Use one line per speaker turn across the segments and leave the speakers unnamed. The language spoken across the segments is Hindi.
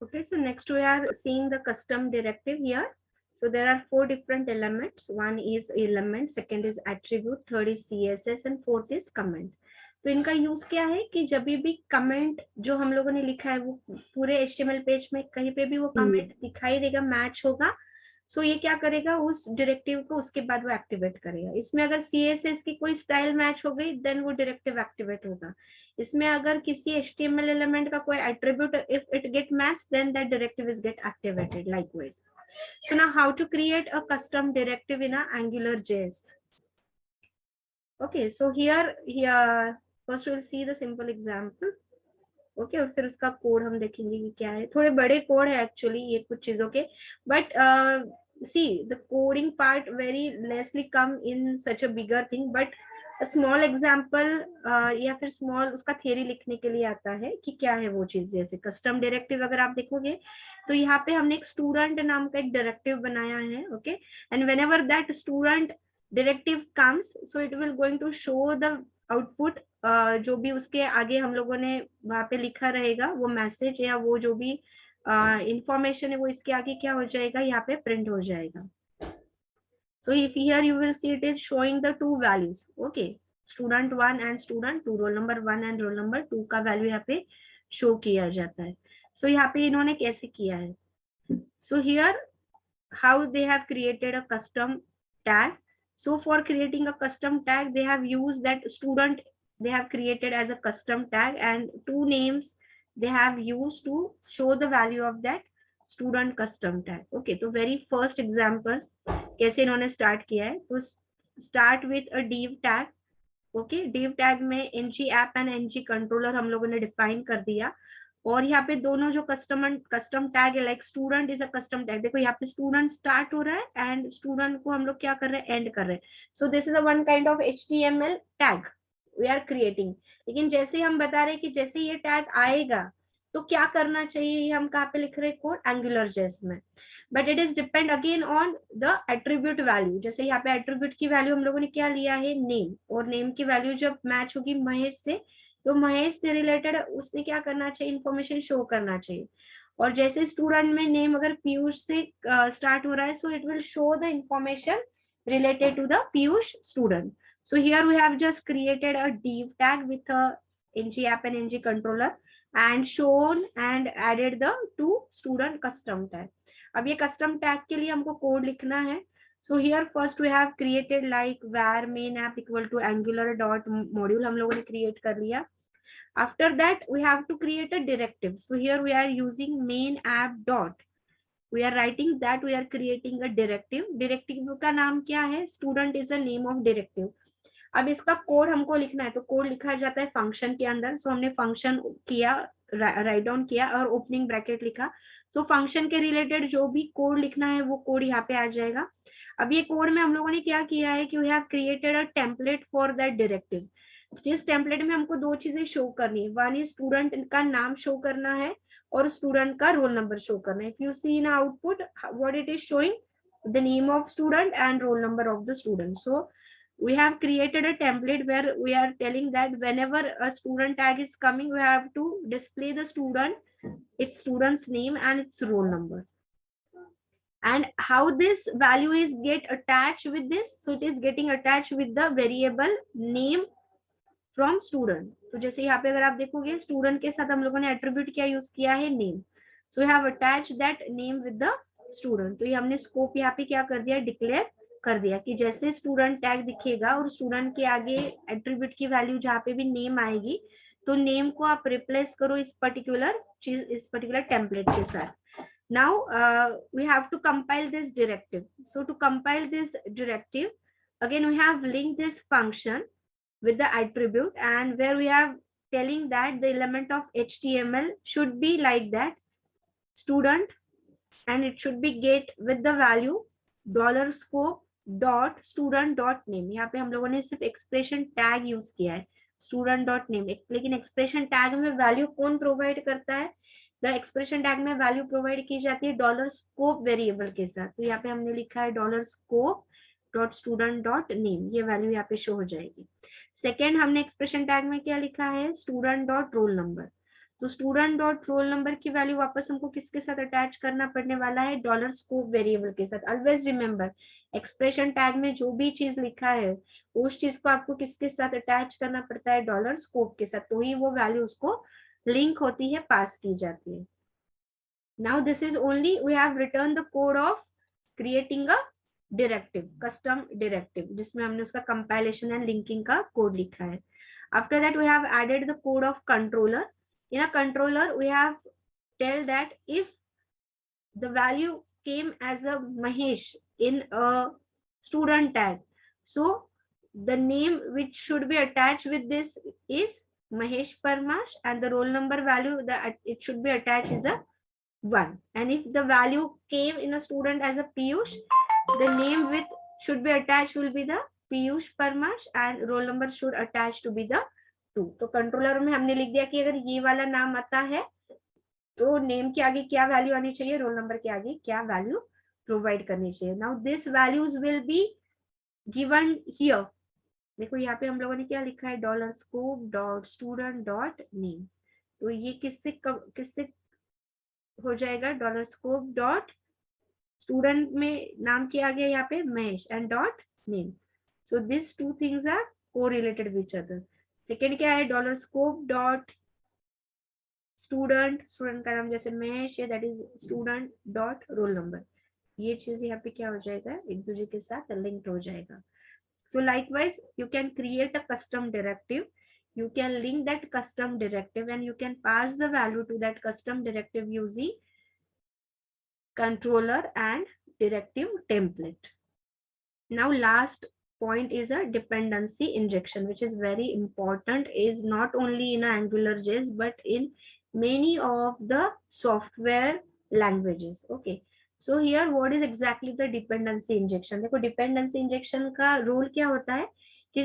Okay, so next we are seeing the custom directive here. So there are 4 different elements. One is element, second is attribute, third is CSS and fourth is comment. तो इनका यूज क्या है कि जब भी कमेंट जो हम लोगों ने लिखा है वो पूरे HTML पेज में कहीं पे भी वो कमेंट दिखाई देगा, मैच होगा, सो ये क्या करेगा, उस डायरेक्टिव को उसके बाद वो एक्टिवेट करेगा. इसमें अगर CSS की कोई स्टाइल मैच हो गई देन वो डायरेक्टिव एक्टिवेट होगा. इसमें अगर किसी HTML एलिमेंट का कोई attribute if it get match then that directive is get activated likewise. So now how to create a custom directive in AngularJS. Okay, so here first we'll see the simple example. Okay और फिर उसका कोड हम देखेंगे कि क्या है. थोड़े बड़े कोड है एक्चुअली ये कुछ चीजों के, but see the coding part very Leslie come in such a bigger thing, but small example या फिर स्मॉल उसका थियरी लिखने के लिए आता है कि क्या है वो चीज. जैसे कस्टम डायरेक्टिव अगर आप देखोगे तो यहाँ पे हमने एक स्टूडेंट नाम का एक डायरेक्टिव बनाया है. Okay, and whenever that student directive comes so it will going to show the output. जो भी उसके आगे हम लोगों ने वहां पे लिखा रहेगा वो मैसेज या वो जो भी इंफॉर्मेशन है वो इसके आगे क्या हो जाएगा, यहाँ पे प्रिंट हो जाएगा. So if here you will see it is showing the 2 values. Okay, student1 and student2, roll number 1 and roll number 2 का वैल्यू यहाँ पे शो किया जाता है. सो यहाँ पे इन्होंने कैसे किया है. So here how they have created a custom tag. So for creating a custom tag they have used that student they have created as a custom tag and 2 names they have used to show the value of that student custom tag. Okay, तो very first example कैसे इन्होंने स्टार्ट किया है. तो start with a div tag. Okay, div tag में ng app and ng controller हम लोगों ने डिफाइन कर दिया. और यहाँ पे दोनों जो कस्टम टैग है like student is a custom tag. देखो यहाँ पे स्टूडेंट स्टार्ट हो रहा है एंड स्टूडेंट को हम लोग क्या कर रहे हैं, एंड कर रहे हैं. So this is a one kind of HTML tag we are creating. लेकिन जैसे हम बता रहे हैं कि जैसे ये टैग आएगा तो क्या करना चाहिए, हम कहाँ पे लिख रहे हैं कोड, AngularJS में. But it is depend again on the attribute value. जैसे यहाँ पे एट्रीब्यूट की वैल्यू हम लोगों ने क्या लिया है, नेम, और नेम की वैल्यू जब मैच होगी महेश से तो महेश से रिलेटेड उसने क्या करना चाहिए, इन्फॉर्मेशन शो करना चाहिए. और जैसे स्टूडेंट में नेम अगर पीयूष से स्टार्ट हो रहा है सो it will show the information related to the Piyush student. So here we have just created a div tag with a ng app and ng controller and shown and added the 2 student custom tag. अब ये custom tag के लिए हमको कोड लिखना है. So here first we have created like var main app equal to angular dot module हम लोगों ने create कर लिया. After that we have to create a directive. So here we are using main app dot, we are writing that we are creating a directive. directive का नाम क्या है, student is the name of directive. अब इसका कोड हमको लिखना है तो कोड लिखा जाता है फंक्शन के अंदर. सो हमने फंक्शन किया, राइट डाउन किया और ओपनिंग ब्रैकेट लिखा. सो फंक्शन के रिलेटेड जो भी कोड लिखना है वो कोड यहाँ पे आ जाएगा. अब ये कोड में हम लोगों ने क्या किया है कि we have created a template for that directive. जिस टेम्पलेट में हमको 2 चीजें शो करनी है, वन इज स्टूडेंट का नाम शो करना है और स्टूडेंट का रोल नंबर शो करना है. If you see in output what it is showing, the name of student and roll number of the student. So we have created a template where we are telling that whenever a student tag is coming we have to display the student, its student's name and its roll number. And how this value is get attached with this, so it is getting attached with the variable name from student. तो जैसे यहाँ पे अगर आप देखोगे स्टूडेंट के साथ हम लोगों ने एट्रीब्यूट क्या यूज किया है, name. So we have attached that name with the student. तो ये हमने स्कोप यहाँ पे क्या कर दिया, डिक्लेयर कर दिया कि जैसे स्टूडेंट टैग दिखेगा और स्टूडेंट के आगे एट्रीब्यूट की वैल्यू जहाँ पे भी नेम आएगी तो नेम को आप रिप्लेस करो इस पर्टिकुलर चीज, इस पर्टिकुलर टेम्पलेट के साथ. Now we have to compile this directive. So to compile this directive, again we have linked this function with the attribute and where we are telling that the element of HTML should be like that student and it should be get with the value $scope dot student dot name. यहाँ पे हम लोगों ने सिर्फ एक्सप्रेशन टैग यूज किया है student dot name, लेकिन एक्सप्रेशन टैग में वैल्यू कौन प्रोवाइड करता है, द एक्सप्रेशन टैग में वैल्यू प्रोवाइड की जाती है $scope वेरिएबल के साथ. तो यहाँ पे हमने लिखा है $scope dot student dot name, ये वैल्यू यहाँ पे शो हो जाएगी. सेकेंड हमने एक्सप्रेशन टैग में क्या लिखा है, स्टूडेंट डॉट रोल नंबर. तो स्टूडेंट डॉट रोल नंबर की वैल्यू वापस हमको किसके साथ अटैच करना पड़ने वाला है, डॉलर स्कोप वेरिएबल के साथ। ऑलवेज रिमेंबर, एक्सप्रेशन टैग में जो भी चीज लिखा है उस चीज को आपको किसके साथ अटैच करना पड़ता है, डॉलर स्कोप के साथ, तो ही वो वैल्यू उसको लिंक होती है, पास की जाती है। Now this is only we have written the code of creating a directive, custom directive, जिसमें हमने उसका compilation and linking का code लिखा है. After that we have added the code of controller. In a controller we have tell that if the value came as a Mahesh in a student tag, so the name which should be attached with this is Mahesh Parmash, and the roll number value that it should be attached is a 1. And if the value came in a student as a Piyush, the name with should be attached will be the Piyush Parmash, and roll number should attach to be the 2. तो कंट्रोलर में हमने लिख दिया कि अगर ये वाला नाम आता है तो नेम के आगे क्या वैल्यू आनी चाहिए, रोल नंबर के आगे क्या वैल्यू प्रोवाइड करनी चाहिए. Now this values will be given here. देखो यहाँ पे हम लोगों ने क्या लिखा है, dollar scope dot student dot name. तो ये किससे हो जाएगा, डॉलर स्कोप डॉट स्टूडेंट में नाम किया गया यहाँ पे Mahesh and dot name. So this two things are correlated with each other. Second क्या है, डॉलर स्कोप डॉट स्टूडेंट का नाम जैसे महेश है, that is student dot roll number. ये चीज यहाँ पे क्या हो जाएगा, एक दूसरे के साथ लिंक्ड हो जाएगा. So likewise, you can create a custom directive. You can link that custom directive and you can pass the value to that custom directive using controller and directive template. Now last point is a dependency injection, which is very important, is not only in AngularJS but in many of the software languages. Okay. So here what is exactly the dependency injection? देखो dependency injection का रोल क्या होता है कि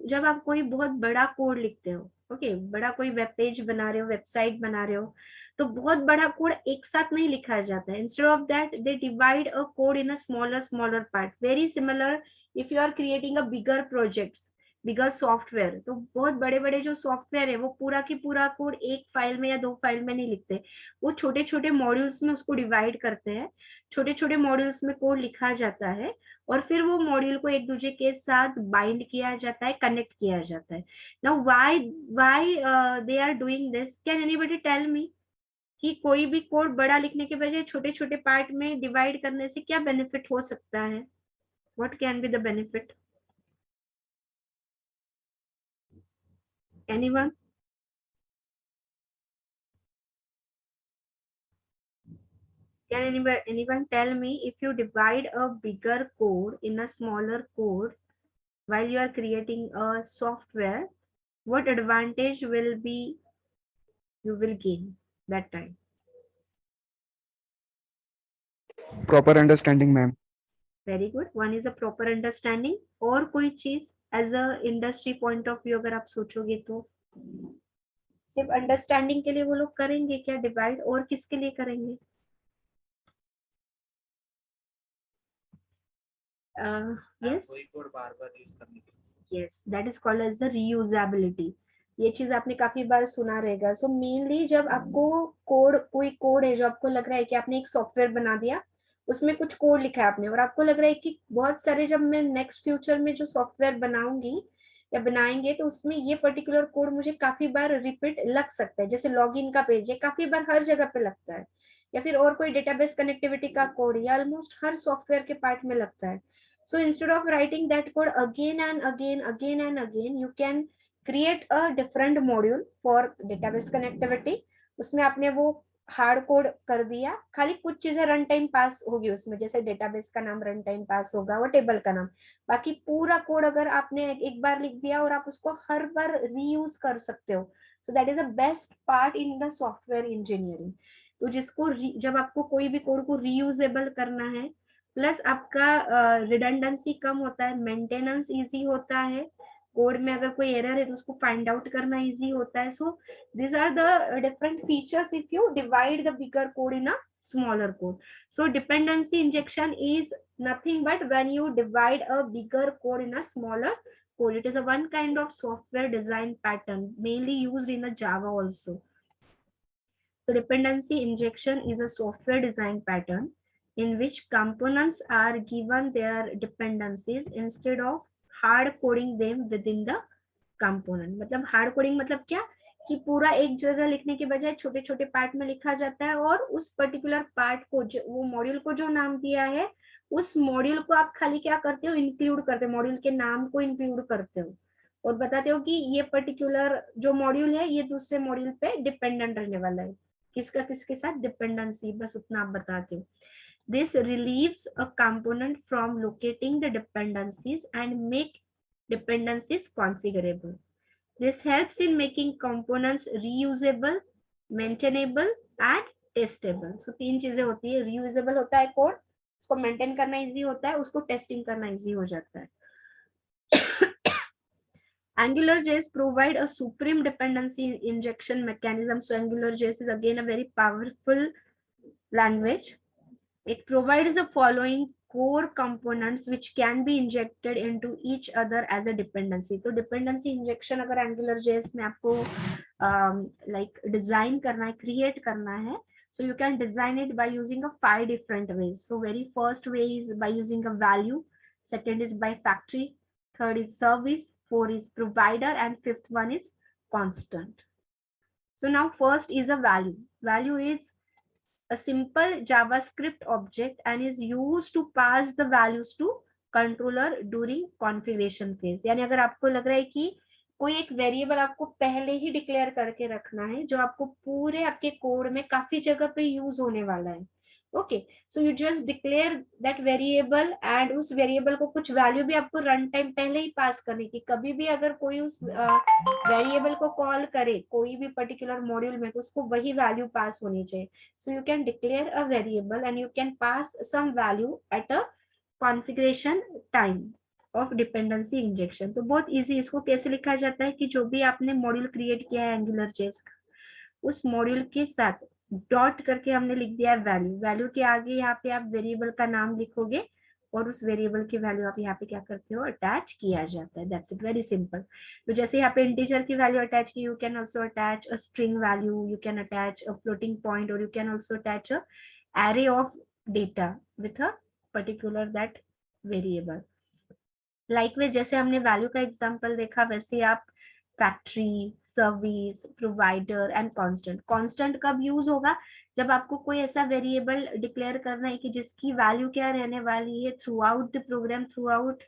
जब आप कोई बहुत बड़ा कोड लिखते हो, ओके, बड़ा कोई वेब पेज बना रहे हो, वेबसाइट बना रहे हो, तो बहुत बड़ा कोड एक साथ नहीं लिखा जाता है. Instead of that they divide a code in a smaller part. Very similar if you are creating a bigger projects, bigger software, तो बहुत बड़े बड़े जो सॉफ्टवेयर है वो पूरा की पूरा कोड एक फाइल में या 2 फाइल में नहीं लिखते, वो छोटे छोटे मॉड्यूल्स में उसको डिवाइड करते हैं, छोटे छोटे मॉड्यूल्स में कोड लिखा जाता है और फिर वो मॉड्यूल को एक दूसरे के साथ बाइंड किया जाता है, कनेक्ट किया जाता है. Now why they are doing this, can anybody tell me कि कोई भी कोड बड़ा लिखने के बजाय छोटे छोटे पार्ट में डिवाइड करने से क्या बेनिफिट हो सकता है? What can be the benefit? Anyone? Can anyone tell me, if you divide a bigger code in a smaller code while you are creating a software, what advantage will be you will gain that time?
Proper understanding, ma'am.
Very good. One is a proper understanding. और कोई चीज as a industry point of view अगर आप सोचोगे तो सिर्फ अंडरस्टैंडिंग के लिए वो लोग करेंगे क्या डिवाइड, और किसके लिए करेंगे? yes,
कोई कोड बार-बार यूज करने के लिए.
yes, that is called as the reusability. ये चीज आपने काफी बार सुना रहेगा. सो मेनली जब आपको कोई कोड है जो आपको लग रहा है कि आपने एक सॉफ्टवेयर बना दिया, उसमें कुछ कोड लिखा है आपने और आपको लग रहा है कि बहुत सारे जब मैं नेक्स्ट फ्यूचर में जो सॉफ्टवेयर बनाऊंगी या बनाएंगे तो उसमें ये पर्टिकुलर कोड मुझे काफी बार रिपीट लग सकता है. जैसे लॉगिन का पेज है, काफी बार हर जगह पे लगता है, या फिर और कोई डेटाबेस कनेक्टिविटी का कोड या ऑलमोस्ट हर सॉफ्टवेयर के पार्ट में लगता है. So instead of writing that code again and again, you can create a different module for database connectivity. उसमें आपने वो हार्ड कोड कर दिया, खाली कुछ चीजें रन टाइम पास होगी उसमें, जैसे डेटाबेस का नाम रन टाइम पास होगा, वो टेबल का नाम. बाकी पूरा कोड अगर आपने एक बार लिख दिया और आप उसको हर बार रीयूज कर सकते हो. So that is a best part in the software engineering. तो जिसको जब आपको कोई भी कोड को रीयूजेबल करना है, प्लस आपका रिडंडेंसी कम होता है, मेंटेनेंस इजी होता है, कोड में अगर कोई एरर है तो उसको फाइंड आउट करना इजी होता है. सो these are the different features if you divide the bigger code in a smaller code. So dependency injection is nothing but when you divide a bigger code in a smaller code. It is a one kind of software design pattern mainly used in a Java also. So dependency injection is a software design pattern in which components are given their dependencies instead of hard coding them within the component. मतलब hard coding मतलब क्या कि पूरा एक जगह लिखने के बजाय छोटे छोटे पार्ट में लिखा जाता है और उस पर्टिकुलर पार्ट को वो मॉड्यूल को जो नाम दिया है उस मॉड्यूल को आप खाली क्या करते हो, इंक्लूड करते हो, मॉड्यूल के नाम को इंक्लूड करते हो और बताते हो कि ये पर्टिकुलर जो मॉड्यूल है ये दूसरे मॉड्यूल पे डिपेंडेंट रहने वाला है, किसका किसके साथ डिपेंडेंसी, बस उतना आप बताते हो. This relieves a component from locating the dependencies and make dependencies configurable. This helps in making components reusable, maintainable and testable. So तीन चीजें होती है, reusable होता है कोड, उसको मेंटेन करना इजी होता है, उसको टेस्टिंग करना इजी हो जाता है. AngularJS provide a supreme dependency injection mechanism. So AngularJS is again a very powerful language. It provides the following core components which can be injected into each other as a dependency. तो dependency injection अगर AngularJS में आपको like design करना है, create करना है, so you can design it by using a 5 different ways. So very first way is by using a value, second is by factory, third is service, 4 is provider, and 5th one is constant. So now first is a value. Value is a simple JavaScript object and is used to pass the values to controller during configuration phase. यानी अगर आपको लग रहा है कि कोई एक वेरिएबल आपको पहले ही डिक्लेयर करके रखना है जो आपको पूरे आपके कोड में काफी जगह पे यूज होने वाला है, okay, so you just declare that variable and उस वेरिएबल को कुछ वैल्यू भी आपको रन टाइम पहले ही पास करने की, कभी भी अगर कोई उस वेरिएबल को कॉल करे कोई भी पर्टिकुलर मॉड्यूल में तो उसको वही वैल्यू पास होनी चाहिए. So you can declare a variable and you can pass some value at a configuration time of dependency injection. तो बहुत इजी. इसको कैसे लिखा जाता है कि जो भी आपने मॉड्यूल क्रिएट किया है AngularJS का, उस मॉड्यूल के साथ डॉट करके हमने लिख दिया है वैल्यू. वैल्यू के आगे यहाँ पे आप वेरिएबल का नाम लिखोगे और उस वेरिएबल की वैल्यू आप यहाँ पे क्या करते हो, अटैच किया जाता है. That's it, very simple. तो जैसे यहाँ पे इंटीजर की वैल्यू अटैच की, you can also attach a string value, you can attach a floating point और you can also attach a array of data with a particular that variable. Likewise, जैसे हमने वैल्यू का एग्जांपल देखा वैसे आप factory, service, provider and constant. Constant कब यूज होगा, जब आपको कोई ऐसा वेरिएबल डिक्लेयर करना है कि जिसकी वैल्यू क्या रहने वाली है throughout the program, throughout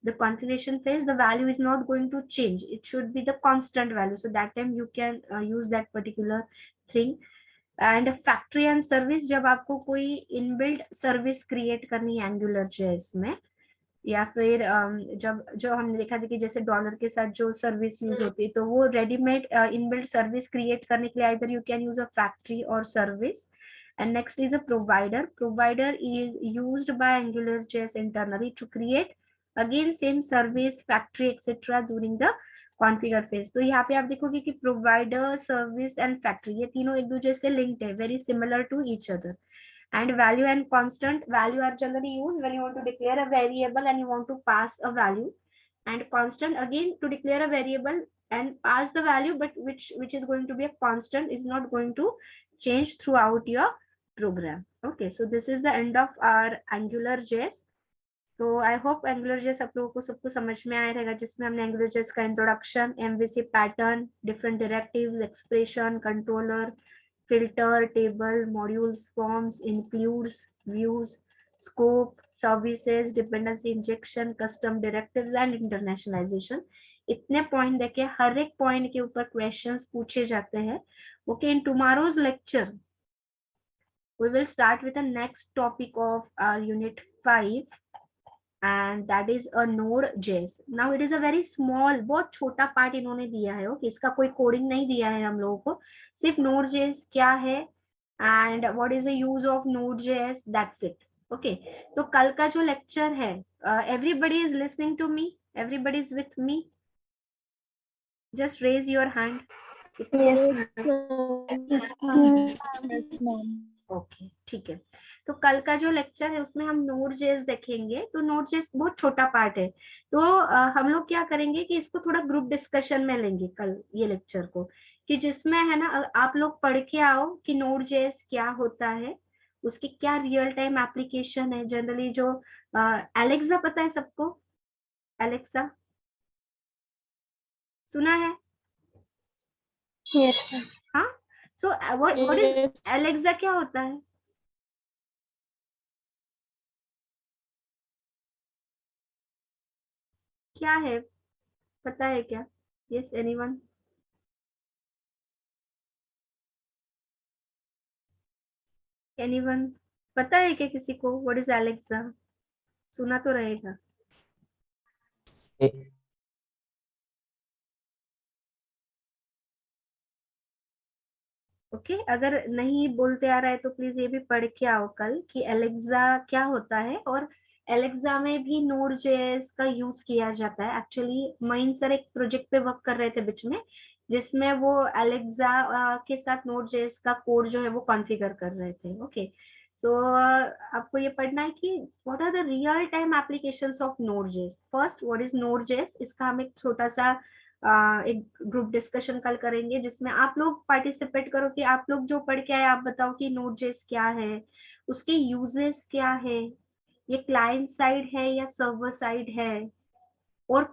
the configuration phase, the value is not going to change, it should be the constant value. So that time you can use that particular thing. And factory and service, जब आपको कोई इनबिल्ट सर्विस क्रिएट करनी है AngularJS में, या फिर जब जो हमने देखा था कि जैसे डॉलर के साथ जो सर्विस यूज होती है तो वो रेडीमेड इनबिल्ट सर्विस क्रिएट करने के लिए either you can use a factory और service. And next is a provider. Provider is used by AngularJS internally to create again same service, factory, etc. during the configure phase. तो यहाँ पे आप देखोगे कि provider, service and factory ये तीनों एक दूसरे से linked है, very similar to each other. And value and constant, value are generally used when you want to declare a variable and you want to pass a value, and constant again to declare a variable and pass the value, but which is going to be a constant, is not going to change throughout your program. Okay, so this is the end of our AngularJS. तो आई होप AngularJS आप लोगों को सबको समझ में आया रहेगा, जिसमें हमने AngularJS का introduction, MVC pattern, different directives, expression, controller, filter, table, modules, forms, includes, views, scope, services, dependency injection, custom directives and internationalization. इतने पॉइंट देखे, हर एक पॉइंट के ऊपर क्वेश्चंस पूछे जाते हैं. Okay, in tomorrow's lecture we will start with the next topic of our unit 5, and that is a Node.js. Now it is a very small, बहुत छोटा पार्ट इन्होंने दिया है. ओके, इसका कोई कोडिंग नहीं दिया है हम लोगों को, सिर्फ Node.js क्या है and what is the use of Node.js, that's it. Okay, तो कल का जो लेक्चर है, everybody is listening to me, everybody is with me, just raise your hand.
Yes, ma'am.
Okay ठीक है। तो कल का जो लेक्चर है उसमें हम नोड जेएस देखेंगे। तो नोड जेएस बहुत छोटा पार्ट है, तो हम लोग क्या करेंगे कि इसको थोड़ा ग्रुप डिस्कशन में लेंगे कल ये लेक्चर को, कि जिसमें है ना आप लोग पढ़ के आओ कि नोड जेएस क्या होता है, उसकी क्या रियल टाइम एप्लीकेशन है। जनरली जो एलेक्सा पता है सबको, एलेक्सा सुना है?
Yes, ma'am.
हाँ, so what is
Yes.
Alexa, क्या होता है? क्या है, पता है क्या? Yes anyone? एनीवन पता है क्या किसी को व्हाट इज एलेक्सा? सुना तो रहेगा। ओके अगर नहीं बोलते आ रहा है तो प्लीज ये भी पढ़ के आओ कल कि एलेक्सा क्या होता है। और एलेक्सा में भी नोड जेएस का यूज किया जाता है। एक्चुअली मईन सर एक प्रोजेक्ट पे वर्क कर रहे थे बीच में, जिसमें वो एलेक्सा के साथ नोड जेएस का कोड जो है वो कॉन्फ़िगर कर रहे थे। ओके सो आपको ये पढ़ना है कि what are the real time applications of Node JS. First what is Node JS, इसका हम एक छोटा सा एक ग्रुप डिस्कशन कल करेंगे, जिसमें आप लोग पार्टिसिपेट करो कि आप लोग जो पढ़ के आए आप बताओ कि नोड जेएस क्या है, उसके यूजेस क्या है, ये क्लाइंट साइड है या सर्वर साइड है, और